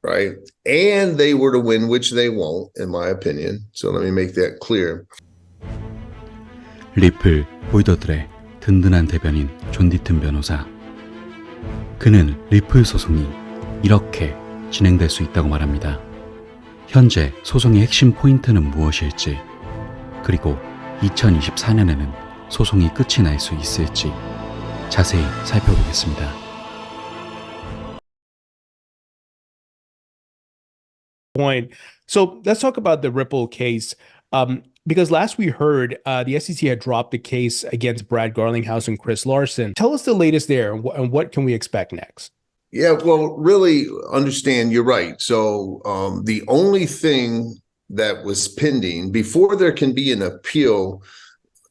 right? And they were to win, which they won't, in my opinion. So let me make that clear. 리플 보이더들의 든든한 대변인 존 디튼 변호사. 그는 리플 소송이 이렇게 진행될 수 있다고 말합니다. 현재 소송의 핵심 포인트는 무엇일지, 그리고 2024년에는 소송이 끝이 날 수 있을지 자세히 살펴보겠습니다. Point. So let's talk about the Ripple case. Because last we heard, the SEC had dropped the case against Brad Garlinghouse and Chris Larson. Tell us the latest there, and what can we expect next? Yeah, well, really understand you're right. So the only thing that was pending before there can be an appeal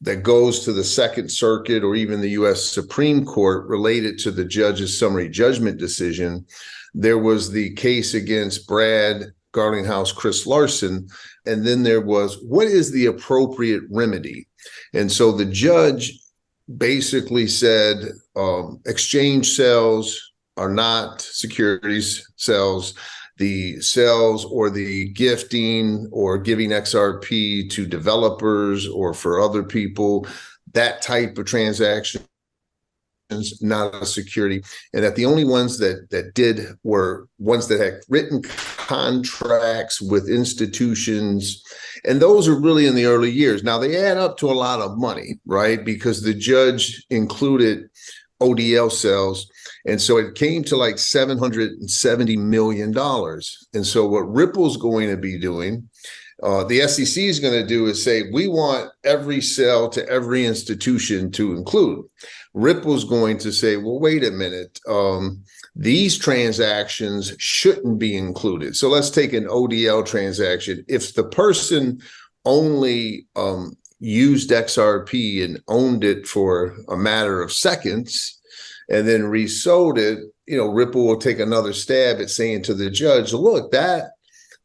that goes to the Second Circuit or even the U.S. Supreme Court related to the judge's summary judgment decision, there was the case against Brad Garlinghouse, Chris Larson, and then there was, what is the appropriate remedy? And so the judge basically said exchange sales are not securities sales. The sales or the gifting or giving XRP to developers or for other people, that type of transaction is not a security, and that the only ones that did were ones that had written contracts with institutions, and those are really in the early years. Now they add up to a lot of money, right? Because the judge included ODL sales, and so it came to like $770 million. And so what Ripple's going to be doing, the SEC is going to do is say, we want every sale to every institution to include. Ripple's going to say, well, wait a minute, these transactions shouldn't be included. So let's take an ODL transaction. If the person only used XRP and owned it for a matter of seconds and then resold it, Ripple will take another stab at saying to the judge, look, that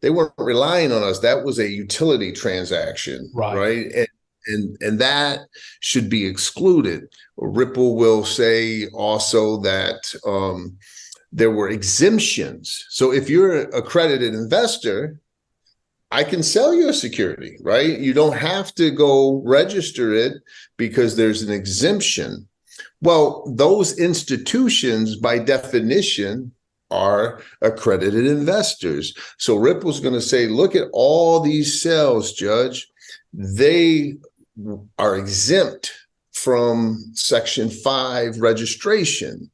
they weren't relying on us. That was a utility transaction, right? And that should be excluded. Ripple will say also that there were exemptions. So if you're an accredited investor, I can sell you a security, right? You don't have to go register it because there's an exemption. Well, those institutions, by definition, are accredited investors. So Ripple's going to say, look at all these sales, Judge. They are exempt from Section 5 registration.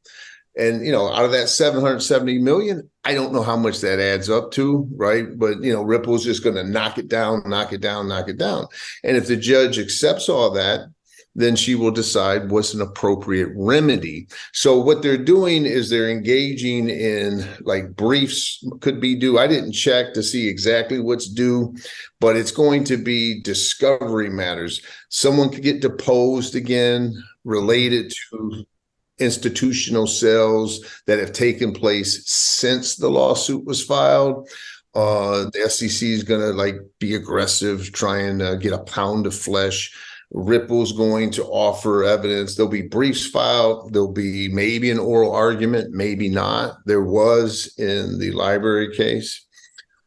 And, out of that 770 million, I don't know how much that adds up to, right? But, Ripple's just going to knock it down. And if the judge accepts all that, then she will decide what's an appropriate remedy. So what they're doing is they're engaging in like briefs could be due. I didn't check to see exactly what's due, but it's going to be discovery matters. Someone could get deposed again related to institutional sales that have taken place since the lawsuit was filed. The SEC is going to be aggressive, trying to get a pound of flesh. Ripple's going to offer evidence. There'll be briefs filed. There'll be maybe an oral argument, maybe not. There was in the library case.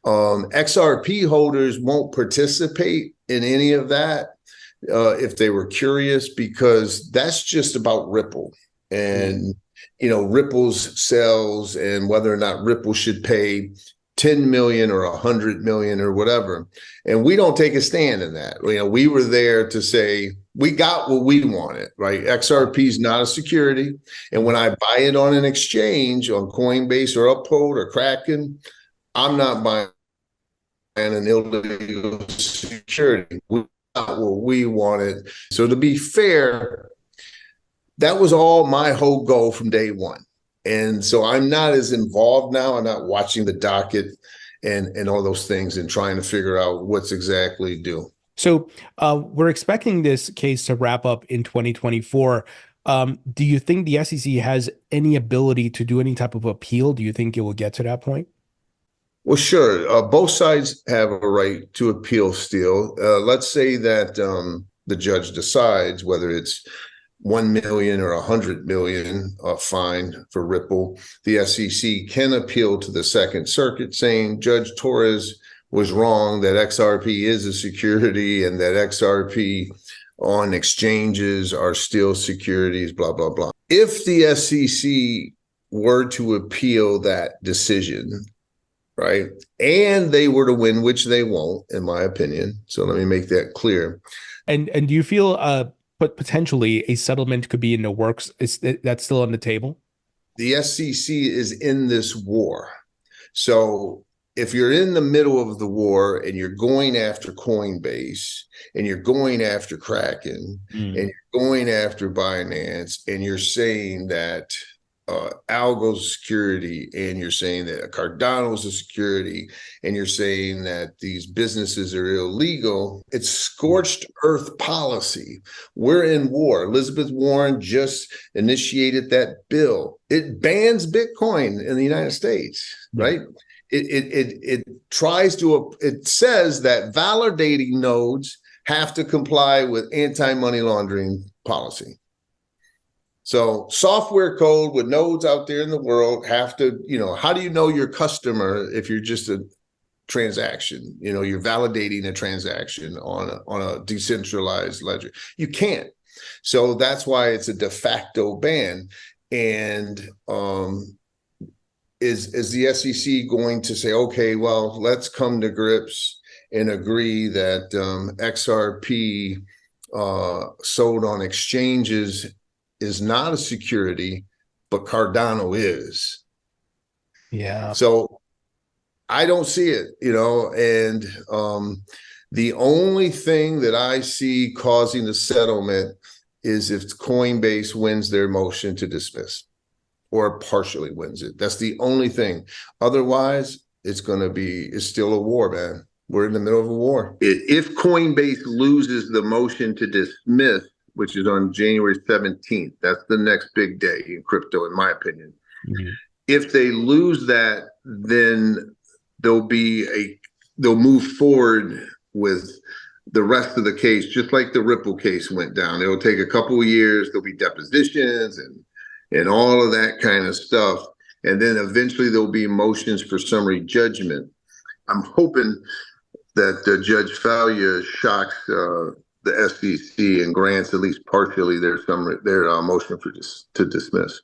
XRP holders won't participate in any of that if they were curious, because that's just about Ripple and, Ripple's sales and whether or not Ripple should pay 10 million or 100 million or whatever. And we don't take a stand in that. We were there to say, we got what we wanted, right? XRP is not a security. And when I buy it on an exchange on Coinbase or Uphold or Kraken, I'm not buying an illegal security. We got what we wanted. So to be fair, that was all my whole goal from day one. And so I'm not as involved now. I'm not watching the docket and all those things and trying to figure out what's exactly due. So we're expecting this case to wrap up in 2024. Do you think the SEC has any ability to do any type of appeal? Do you think it will get to that point? Well, sure. Both sides have a right to appeal still. Let's say that the judge decides whether it's 1 million or 100 million fine for Ripple, the SEC can appeal to the Second Circuit saying Judge Torres was wrong, that XRP is a security and that XRP on exchanges are still securities, blah, blah, blah. If the SEC were to appeal that decision, right, and they were to win, which they won't, in my opinion. So let me make that clear. And do you feel but potentially a settlement could be in the works? Is that's still on the table? The SEC is in this war. So if you're in the middle of the war and you're going after Coinbase and you're going after Kraken and you're going after Binance and you're saying that Algo's a security and you're saying that Cardano's a security and you're saying that these businesses are illegal, it's scorched earth policy. We're in war. Elizabeth Warren just initiated that bill. It bans Bitcoin in the United States, right? It tries to, it says that validating nodes have to comply with anti-money laundering policy. So software code with nodes out there in the world have to, how do you know your customer if you're just a transaction? You're validating a transaction on a decentralized ledger. You can't. So that's why it's a de facto ban. And is the SEC going to say, okay, well, let's come to grips and agree that XRP sold on exchanges is not a security, but Cardano is. Yeah. So I don't see it, and the only thing that I see causing the settlement is if Coinbase wins their motion to dismiss or partially wins it. That's the only thing. Otherwise, it's still a war, man. We're in the middle of a war. If Coinbase loses the motion to dismiss, which is on January 17th. That's the next big day in crypto, in my opinion. Mm-hmm. If they lose that, then they'll move forward with the rest of the case, just like the Ripple case went down. It'll take a couple of years. There'll be depositions and all of that kind of stuff. And then eventually there'll be motions for summary judgment. I'm hoping that Judge Falia shocks the SEC and grants at least partially their motion to dismiss.